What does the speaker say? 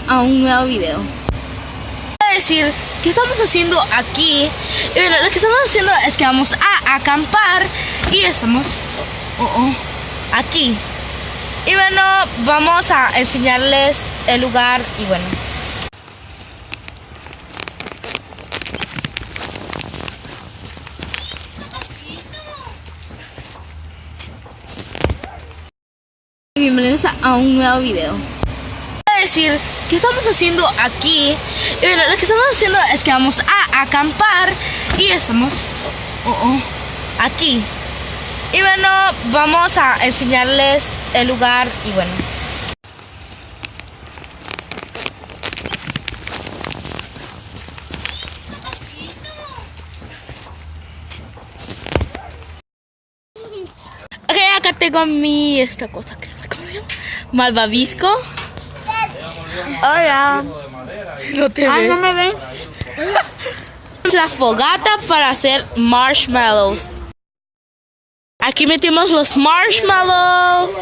a un nuevo video. Voy a decir qué estamos haciendo aquí. Y bueno, lo que estamos haciendo es que vamos a acampar y estamos aquí. Y bueno, vamos a enseñarles el lugar y bueno. Bienvenidos a un nuevo video. Voy a decir qué estamos haciendo aquí. Y bueno, lo que estamos haciendo es que vamos a acampar y estamos aquí. Y bueno, vamos a enseñarles el lugar y bueno. Ok, acá tengo esta cosa que no sé cómo se llama. Malvavisco. Hola. No te ve. No me ven. La fogata para hacer marshmallows. Aquí metimos los marshmallows.